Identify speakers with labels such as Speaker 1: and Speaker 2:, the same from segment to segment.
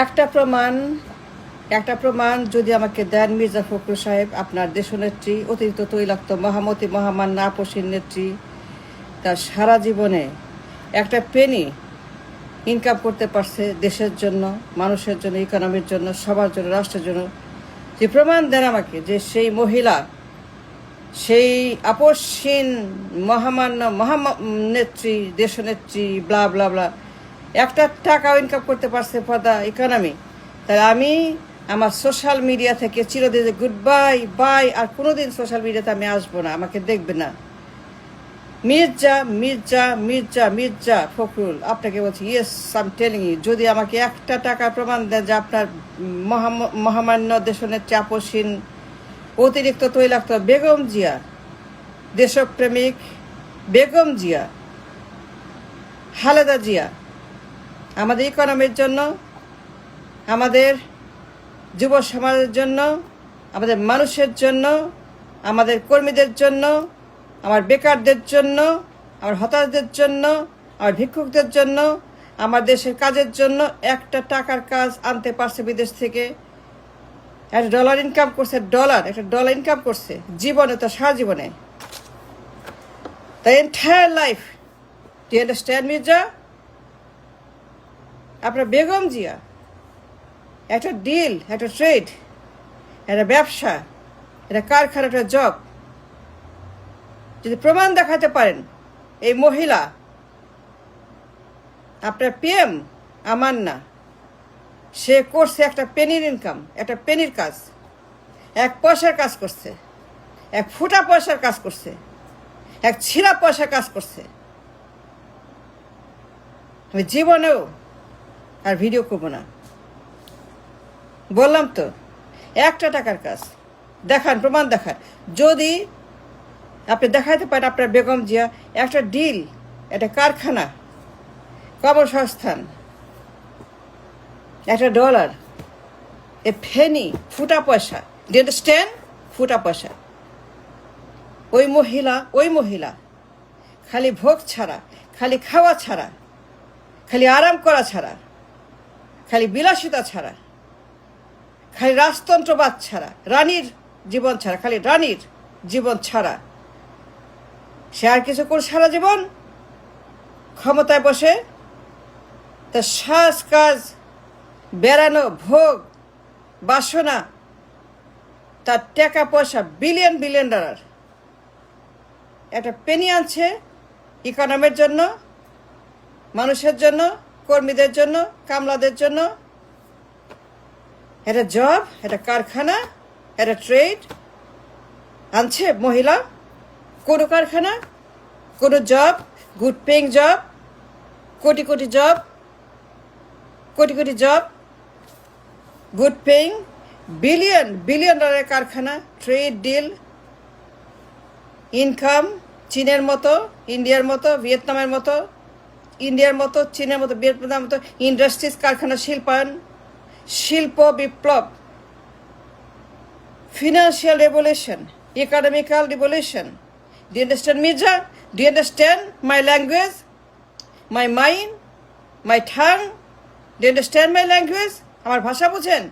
Speaker 1: একটা প্রমাণ একটা প্রমাণ যদি আমাকে দেন মির্জা ফখরুল সাহেব, আপনার দেশনেত্রী, অতিরিক্ত তৈলাক্ত মহামতি মহামান্য আপসীর নেত্রী, তার সারা জীবনে একটা পেনি ইনকাম করতে পারছে দেশের জন্য, মানুষের জন্য, ইকোনমির জন্য, সবার জন্য, রাষ্ট্রের জন্য, যে প্রমাণ দেন আমাকে যে সেই মহিলা, সেই আপসীন মহামান্য মহানেত্রী, দেশনেত্রী, ব্লা ব্লা ব্লা, একটা টাকাও ইনকাম করতে পারছে ফর দ্য ইকোনমি, তাহলে আমি আমার সোশ্যাল মিডিয়া থেকে চিরদিন গুড বাই বাই, আর কোনোদিন সোশ্যাল মিডিয়াতে আমি আসবো না, আমাকে দেখবে না। মির্জা মির্জা মির্জা মির্জা ফখরুল, আপনাকে বলছি, yes I am telling you, যদি আমাকে একটা টাকার প্রমাণ দেন যে আপনার মহামান্য দেশনেত্রী আপসীন অতিরিক্ত তৈলাক্ত বেগম জিয়া, দেশপ্রেমিক বেগম জিয়া, খালেদা জিয়া আমাদের ইকোনমির জন্য, আমাদের যুব সমাজের জন্য, আমাদের মানুষের জন্য, আমাদের কর্মীদের জন্য, আমার বেকারদের জন্য, আমার হতাশদের জন্য, আমার ভিক্ষুকদের জন্য, আমার দেশের কাজের জন্য একটা টাকার কাজ আনতে পারছে বিদেশ থেকে। একটা ডলার ইনকাম করছে, একটা ডলার ইনকাম করছে জীবনে, তো সারা জীবনে, the entire life. Do you understand Mirza? আপনার বেগম জিয়া একটা ডিল, একটা ট্রেড, একটা ব্যবসা, একটা কারখানা, একটা জব, যদি প্রমাণ দেখাতে পারেন এই মহিলা, আপনার পিএম আমার না, সে করছে একটা পেনির ইনকাম, একটা পেনির কাজ, এক পয়সার কাজ করছে, এক ফুটা পয়সার কাজ করছে, এক ছিঁড়া পয়সার কাজ করছে, আমি জীবনেও আর ভিডিও করবো না। বললাম তো, একটা টাকার কাজ দেখান, প্রমাণ দেখান। যদি আপনি দেখাতে পারেন আপনার বেগম জিয়া একটা ডিল, একটা কারখানা, কর্মসংস্থান, একটা ডলার, এ ফেনি, ফুটা পয়সা, ডু আন্ডারস্ট্যান্ড? ফুটা পয়সা। ওই মহিলা খালি ভোগ ছাড়া, খালি খাওয়া ছাড়া, খালি আরাম করা ছাড়া, খালি বিলাসিতা ছাড়া, খালি রাজতন্ত্রবাদ ছাড়া, রানীর জীবন ছাড়া, খালি রানীর জীবন ছাড়া সে আর কিছু করে সারা জীবন ক্ষমতায় বসে তার সাজ কাজ, বেড়ানো, ভোগ বাসনা, তার টাকা পয়সা বিলিয়ন বিলিয়ন ডলার, একটা পেনি আনছে ইকোনমির জন্য, মানুষের জন্য, কর্মীদের জন্য, কামলাদের জন্য, একটা জব, একটা কারখানা, একটা ট্রেড আনছে মহিলা। কোনো কারখানা, কোনো job, good paying job, crore crore job, crore crore job, good paying, billion billion ডলারের কারখানা, ট্রেড ডিল, ইনকাম, চীনের মতো, ইন্ডিয়ার মতো, ভিয়েতনামের মতো, ইন্ডিয়ার মতো, চীনের মতো, ভিয়েতনামের মতো ইন্ডাস্ট্রিজ, কারখানা, শিল্পায়ন, শিল্প বিপ্লব, financial revolution, economical revolution. Do you understand, Mirza? Do you understand my language, my mind, my tongue? Do you understand my language? আমার ভাষা বুঝেন?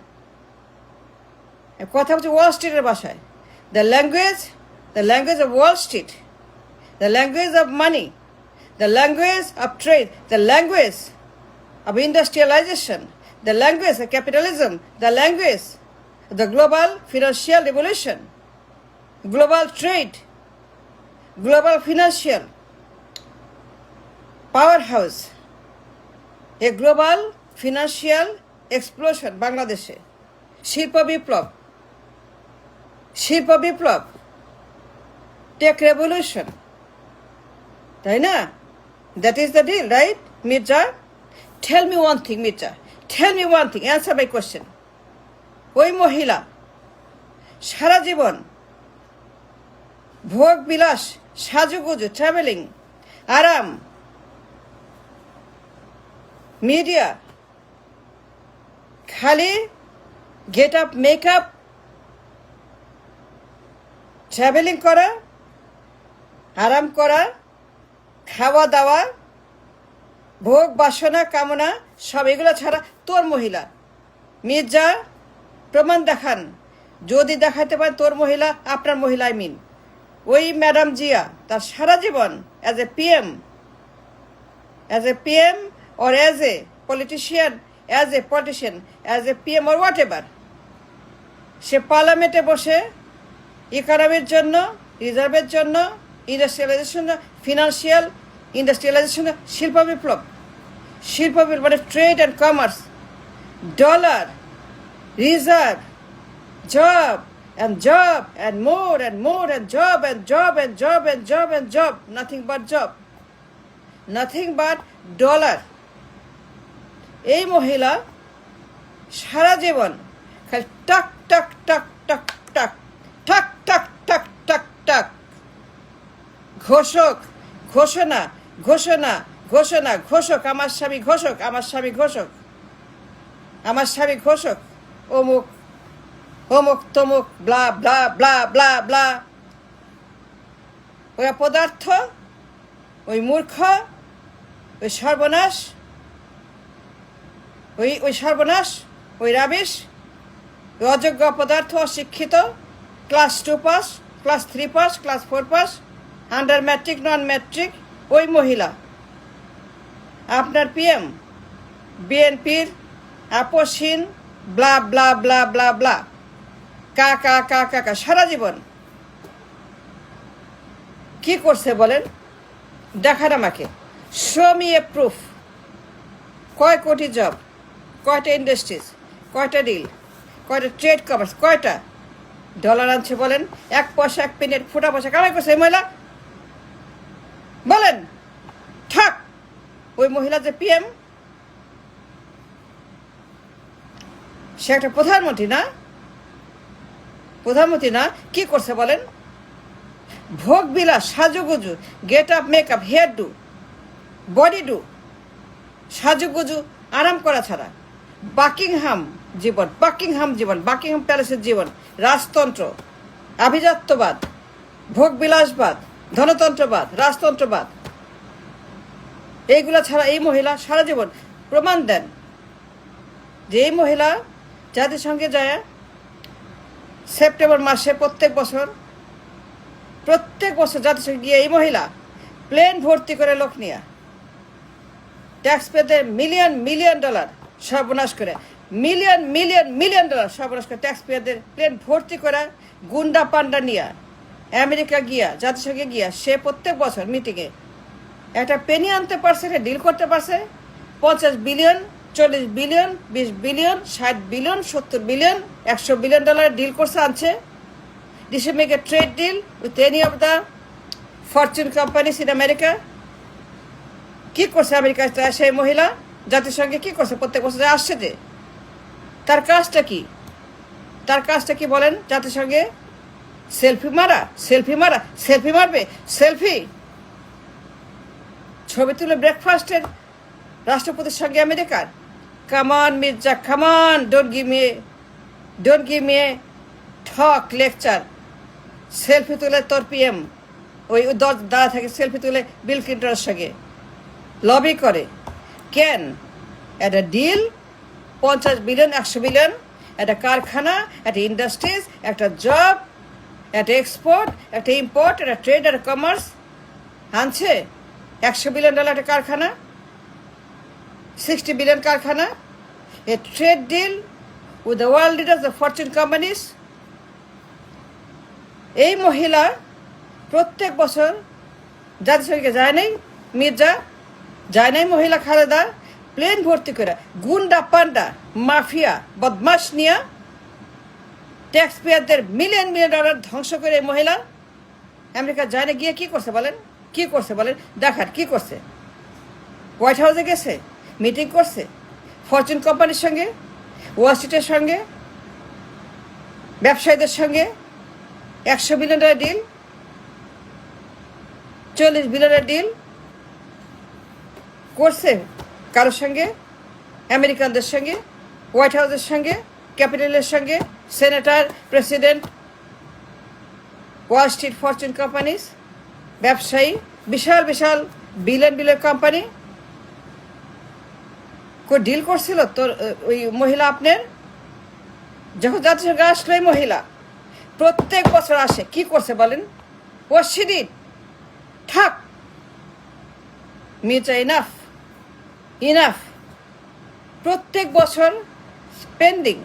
Speaker 1: কথা বলছি ওয়াল স্ট্রিটের ভাষায়। The language of Wall Street, the language of money, the language of trade, the language of industrialization, the language of capitalism, the language of the global financial revolution, global trade, global financial powerhouse, a global financial explosion বাংলাদেশে, শিল্প বিপ্লব, take revolution, তাই না? That is the deal, right Mirza? Tell me one thing Mirza, tell me one thing, answer my question. ওই মহিলা সারা জীবন ভোগ বিলাস, সাজুগুজু, travelling, আরাম, মিডিয়া, খালি গেট আপ, মেকআপ, ট্রাভেলিং করা, আরাম করা, খাওয়া দাওয়া, ভোগ বাসনা কামনা, সব এগুলো ছাড়া তোর মহিলা মির্জা প্রমাণ দেখান, যদি দেখাতে পারেন তোর মহিলা আপনার মহিলা আই মিন ওই ম্যাডাম জিয়া তার সারা জীবন as a PM or as a politician, as a politician, as a PM or whatever, সে পার্লামেন্টে বসে ইকোনমির জন্য, রিজার্ভের জন্য, ইন্ডাস্ট্রিয়ালাইজেশন, ফিনান্সিয়াল ইন্ডাস্ট্রিয়ালাইজেশন, শিল্প বিপ্লব মানে trade and commerce, dollar, reserve, job and more and more and job, nothing but dollar. এই মহিলা সারা জীবন খালি টাক টাক টাক টাক টাক টাক টাক টাক টাক টাক ঘোষক, ঘোষণা, ঘোষণা, ঘোষণা, ঘোষক, আমার স্বামী ঘোষক, আমার স্বামী ঘোষক, আমার স্বামী ঘোষক, অমুক অমুক তমুক, ব্লা ব্লা ব্লা ব্লা ব্লা। ওই অপদার্থ, ওই মূর্খ, ওই সর্বনাশ, ওই সর্বনাশ, ওই রাবিশ, ওই অযোগ্য অপদার্থ, অশিক্ষিত, ক্লাস 2 পাস, ক্লাস 3 পাস, ক্লাস 4 পাস, আন্ডার ম্যাট্রিক, নন ম্যাট্রিক, ওই মহিলা আপনার পিএম, বিএনপির আপসহীন, ব্লা ব্লা ব্লা ব্লা ব্লা, কা কা কা কা কা সারা জীবন কি করছে বলেন? দেখান আমাকে, শো মি এ প্রুফ। কয় কোটি জব, কয়টা ইন্ডাস্ট্রিজ, কয়টা ডিল, কয়টা ট্রেড কমার্স, কয়টা ডলার আনছে বলেন? 1 পয়সা 1 পেনি ফুটা পয়সা কামাই করছে এই মহিলা বলেন? থাক, ওই মহিলা যে পিএম, সে একটা প্রধানমন্ত্রী না? প্রধানমন্ত্রী না? কি করছে বলেন? ভোগ বিলাস, সাজুগুজু, get up, makeup, hair do, body do, সাজুগুজু, আরাম করা ছাড়া বাকিংহাম জীবন, বাকিংহাম প্যালেসের জীবন, রাজতন্ত্র, আভিজাত্যবাদ, ভোগবিলাসবাদ, ধনতন্ত্রবাদ, রাজতন্ত্রবাদ, এইগুলা ছাড়া এই মহিলা সারা জীবন প্রমাণ দেন যে এই মহিলা জাতিসংঘে যায় সেপ্টেম্বর মাসে প্রত্যেক বছর জাতিসংঘে গিয়ে এই মহিলা প্লেন ভর্তি করে লোক নিয়ে ট্যাক্স পেদের মিলিয়ন ডলার সর্বনাশ করে, মিলিয়ন ডলার সর্বনাশ করে ট্যাক্স পেদের প্লেন ভর্তি করে গুন্ডা পান্ডা নিয়ে আমেরিকা গিয়া, জাতিসংঘে গিয়া সে প্রত্যেক বছর মিটিংয়ে একটা পেনি আনতে পারছে, ডিল করতে পারছে। 50 billion, 40 billion, 20 billion, 60 billion, 70 billion, 100 billion dollar deal করছে, আনছে। This make a trade deal with any of the fortune companies in America. কি করছে আমেরিকা সেই মহিলা জাতিসংঘে? কি করছে? প্রত্যেক বছর আসছে যে তার কাজটা কি বলেন? জাতিসংঘে সেলফি মারবে, ছবি তুলে ব্রেকফাস্টের রাষ্ট্রপতির সঙ্গে আমেরিকার। কামান মির্জা, কামান, don't give me a talk lecture. Selfie তুলে তোর পিএম ওই দাঁড়া থাকে, সেলফি তুলে বিল ক্লিন্টনের সঙ্গে লবি করে। কেন? একটা ডিল, 50 বিলিয়ন, 100 বিলিয়ন, একটা কারখানা, একটা ইন্ডাস্ট্রিজ, একটা জব, একটা এক্সপোর্ট, একটা ইম্পোর্ট, একটা ট্রেড, একটা কমার্স আনছে। 100 বিলিয়ন ডলার একটা কারখানা, 60 বিলিয়ন কারখানা, a trade deal with the world leaders, the fortune companies. এই মহিলা প্রত্যেক বছর জাতিসংঘে যায় নাই, মির্জা যায় নাই, মহিলা খালেদা প্লেন ভর্তি করে গুন্ডা পান্ডা মাফিয়া বদমাশ নিয়া ট্যাক্স পেয়ারদের মিলিয়ন ডলার ধ্বংস করে এই মহিলা আমেরিকা যায় না। গিয়ে কি করছে বলেন? দেখার কি করছে? হোয়াইট হাউসে গেছে, মিটিং করছে ফরচুন কোম্পানির সঙ্গে, ওয়াল স্ট্রিটের সঙ্গে, ব্যবসায়ীদের সঙ্গে। 100 বিলিয়ন ডলার ডিল, 40 বিলিয়নের ডিল করছে কারোর সঙ্গে? আমেরিকানদের সঙ্গে, হোয়াইট হাউসের সঙ্গে, ক্যাপিটালের সঙ্গে, senator, president, Wall Street, Fortune companies, ব্যবসায়ী, বিশাল বিলিয়ন কোম্পানি ডিল করছিল তোর ওই মহিলা আপনার যখন জাতিসংঘে আসলো এই মহিলা প্রত্যেক বছর আসে, কি করছে বলেন? ও শিডিড থাক মির্জা, ইনাফ ইনাফ। প্রত্যেক বছর spending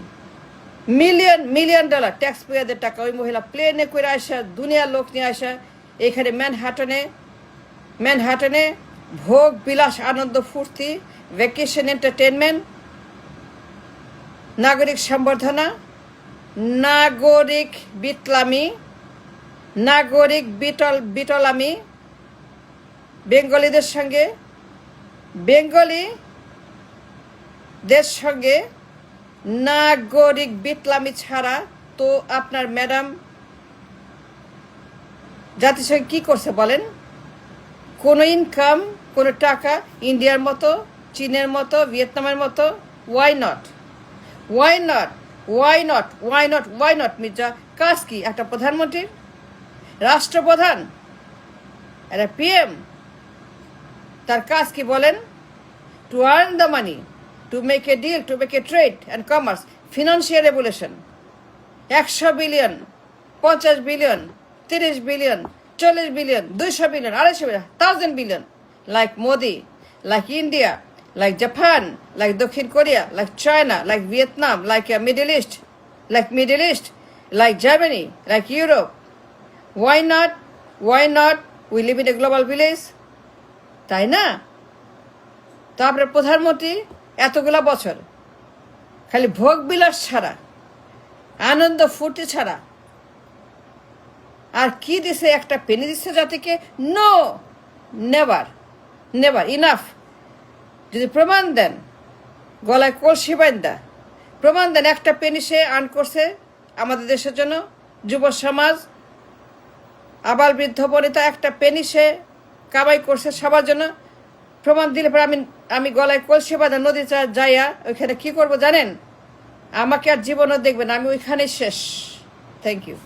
Speaker 1: million million dollar tax পেয়ারদের টাকা ওই মহিলা প্লেনে করে আসা, দুনিয়ার লোক নিয়ে আসা এখানে ম্যানহাটনে ভোগ বিলাস, আনন্দ ফুর্তি, ভ্যাকেশন, এন্টারটেনমেন্ট, নাগরিক সম্বর্ধনা, নাগরিক বিটলামি, নাগরিক বিটলামি, বেঙ্গলিদের সঙ্গে নাগরিক বিটলামি ছাড়া তো আপনার ম্যাডাম জাতিসংঘ কি করছে বলেন? কোনো ইনকাম, কোনো টাকা ইন্ডিয়ার মতো, চীনের মতো, ভিয়েতনামের মতো। Why not Mirza? কাজ কি একটা প্রধানমন্ত্রীর? রাষ্ট্রপ্রধান, একটা পিএম, তার কাজ কি বলেন? To earn the money, to make a deal, to make a trade and commerce, financial regulation. 100 billion, 50 billion, 30 billion, 40 billion, 200 billion, 250 billion, 1000 billion, like Modi, like India, like Japan, like Dakhin Korea, like China, like Vietnam, like Middle East, like Germany, like Europe. Why not? We live in a global village. তাই না? তো আপনার প্রধানমন্ত্রী এতগুলা বছর খালি ভোগ বিলাস ছাড়া, আনন্দ ফুর্তি ছাড়া আর কি দিছে? একটা পেনি দিচ্ছে জাতিকে? No, never, enough. যদি প্রমাণ দেন, গলায় কলসি বান্ধা প্রমাণ দেন একটা পেনি সে আর্ন করছে আমাদের দেশের জন্য, যুব সমাজ, আবাল বৃদ্ধ বনিতা, একটা পেনি সে কামাই করছে সবার জন্য, প্রমাণ দিলে পরে আমি গলায় কলসি বাঁধা নদী যাইয়া ওইখানে কি করব জানেন? আমাকে আর জীবনও দেখবেন, আমি ওইখানে শেষ। Thank you.